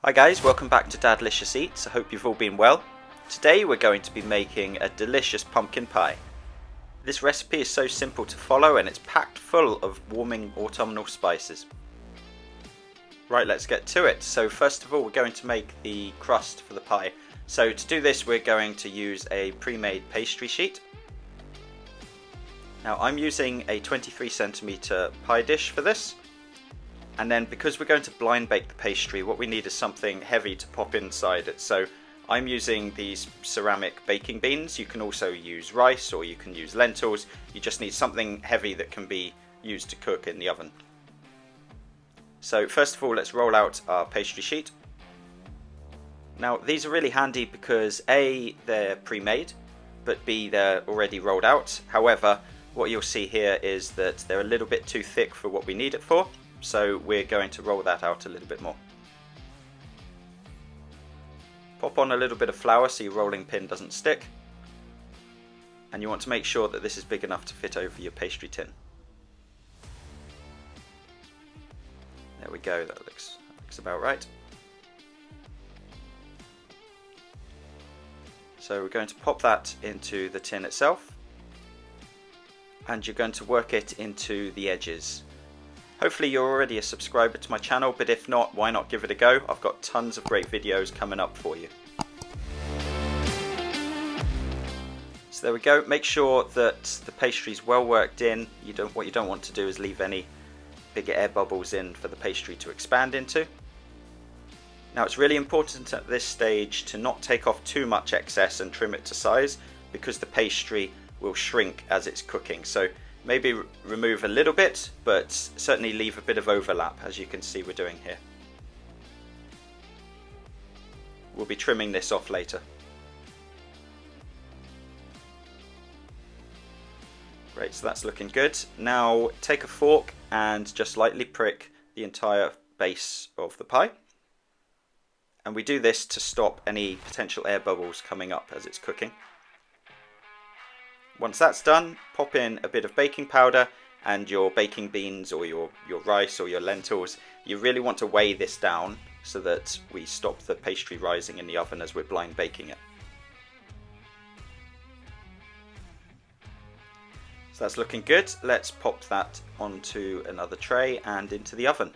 Hi guys, welcome back to Dadlicious Eats. I hope you've all been well. Today we're going to be making a delicious pumpkin pie. This recipe is so simple to follow and it's packed full of warming autumnal spices. Right, let's get to it. So first of all we're going to make the crust for the pie. So to do this we're going to use a pre-made pastry sheet. Now I'm using a 23cm pie dish for this. And then because we're going to blind bake the pastry, what we need is something heavy to pop inside it. So I'm using these ceramic baking beans. You can also use rice or you can use lentils. You just need something heavy that can be used to cook in the oven. So first of all, let's roll out our pastry sheet. Now these are really handy because A, they're pre-made, but B, they're already rolled out. However, what you'll see here is that they're a little bit too thick for what we need it for. So we're going to roll that out a little bit more. Pop on a little bit of flour so your rolling pin doesn't stick. And you want to make sure that this is big enough to fit over your pastry tin. There we go, that looks about right. So we're going to pop that into the tin itself. And you're going to work it into the edges. Hopefully you're already a subscriber to my channel, but if not, why not give it a go? I've got tons of great videos coming up for you. So there we go. Make sure that the pastry's well worked in. What you don't want to do is leave any bigger air bubbles in for the pastry to expand into. Now it's really important at this stage to not take off too much excess and trim it to size, because the pastry will shrink as it's cooking. So maybe remove a little bit, but certainly leave a bit of overlap, as you can see we're doing here. We'll be trimming this off later. Great, so that's looking good. Now take a fork and just lightly prick the entire base of the pie. And we do this to stop any potential air bubbles coming up as it's cooking. Once that's done, pop in a bit of baking powder and your baking beans or your rice or your lentils. You really want to weigh this down so that we stop the pastry rising in the oven as we're blind baking it. So that's looking good. Let's pop that onto another tray and into the oven.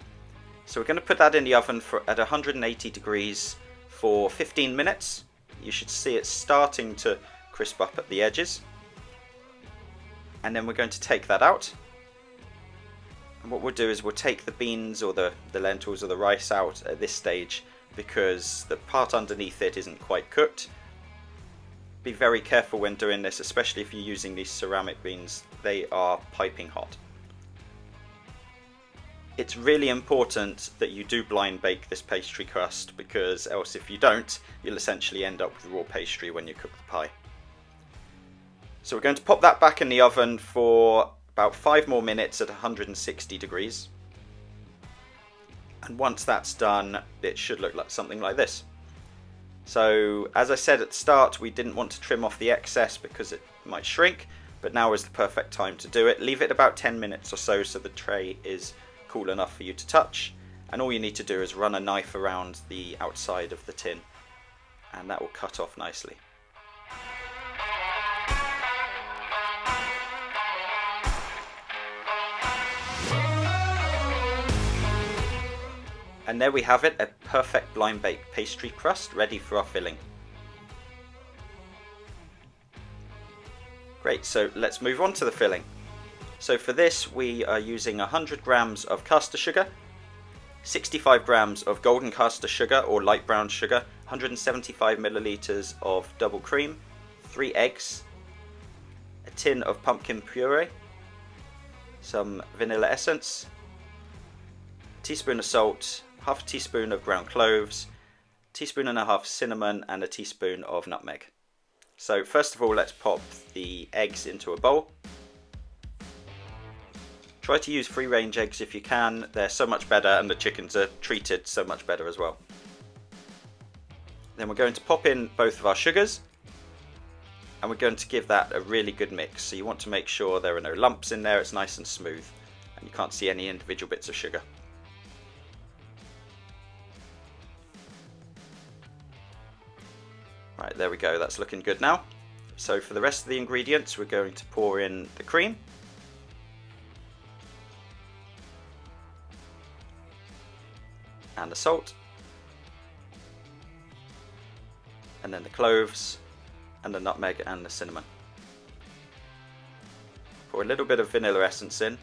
So we're going to put that in the oven at 180 degrees for 15 minutes. You should see it starting to crisp up at the edges. And then we're going to take that out. And what we'll do is we'll take the beans or the lentils or the rice out at this stage because the part underneath it isn't quite cooked. Be very careful when doing this, especially if you're using these ceramic beans. They are piping hot. It's really important that you do blind bake this pastry crust, because else if you don't, you'll essentially end up with raw pastry when you cook the pie. So we're going to pop that back in the oven for about 5 more minutes at 160 degrees. And once that's done, it should look like something like this. So as I said at the start, we didn't want to trim off the excess because it might shrink, but now is the perfect time to do it. Leave it about 10 minutes or so the tray is cool enough for you to touch. And all you need to do is run a knife around the outside of the tin, and that will cut off nicely. And there we have it, a perfect blind bake pastry crust ready for our filling. Great, so let's move on to the filling. So for this we are using 100 grams of caster sugar, 65 grams of golden caster sugar or light brown sugar, 175 milliliters of double cream, 3 eggs, a tin of pumpkin puree, some vanilla essence, a teaspoon of salt, half a teaspoon of ground cloves, a teaspoon and a half cinnamon, and a teaspoon of nutmeg. So first of all, let's pop the eggs into a bowl. Try to use free range eggs if you can, they're so much better, and the chickens are treated so much better as well. Then we're going to pop in both of our sugars, and we're going to give that a really good mix. So you want to make sure there are no lumps in there, it's nice and smooth, and you can't see any individual bits of sugar. Right, there we go, that's looking good now. So for the rest of the ingredients, we're going to pour in the cream. And the salt. And then the cloves, and the nutmeg and the cinnamon. Pour a little bit of vanilla essence in.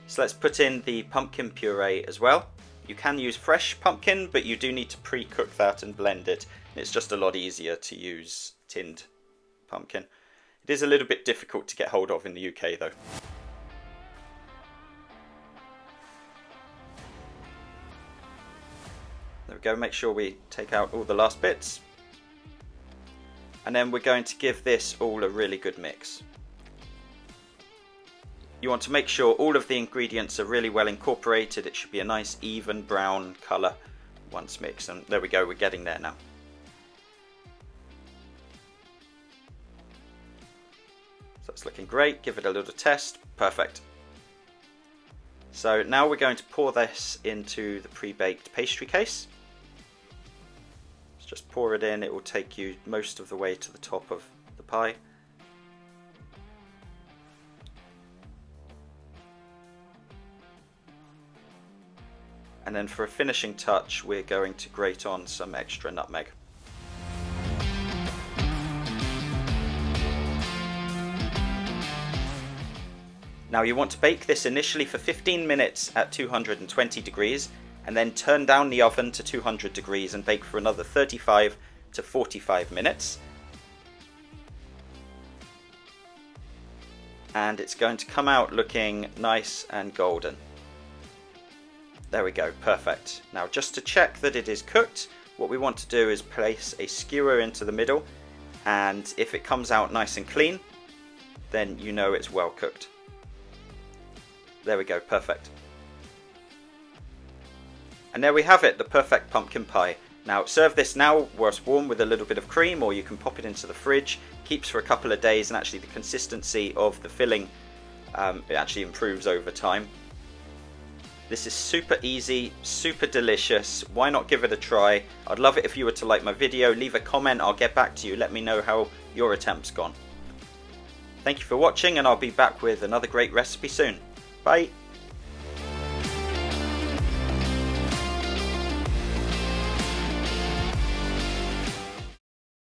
So let's put in the pumpkin puree as well. You can use fresh pumpkin, but you do need to pre-cook that and blend it. It's just a lot easier to use tinned pumpkin. It is a little bit difficult to get hold of in the UK though. There we go, make sure we take out all the last bits. And then we're going to give this all a really good mix. You want to make sure all of the ingredients are really well incorporated. It should be a nice even brown colour once mixed. And there we go, we're getting there now. So it's looking great, give it a little test, perfect. So now we're going to pour this into the pre-baked pastry case. Just pour it in, it will take you most of the way to the top of the pie. And then for a finishing touch, we're going to grate on some extra nutmeg. Now you want to bake this initially for 15 minutes at 220 degrees and then turn down the oven to 200 degrees and bake for another 35 to 45 minutes. And it's going to come out looking nice and golden. There we go, perfect. Now just to check that it is cooked, what we want to do is place a skewer into the middle, and if it comes out nice and clean, then you know it's well cooked. There we go, perfect. And there we have it, the perfect pumpkin pie. Now serve this now whilst warm with a little bit of cream, or you can pop it into the fridge. Keeps for a couple of days, and actually the consistency of the filling it actually improves over time. This is super easy, super delicious. Why not give it a try? I'd love it if you were to like my video, leave a comment, I'll get back to you, let me know how your attempt's gone. Thank you for watching, and I'll be back with another great recipe soon. Bye!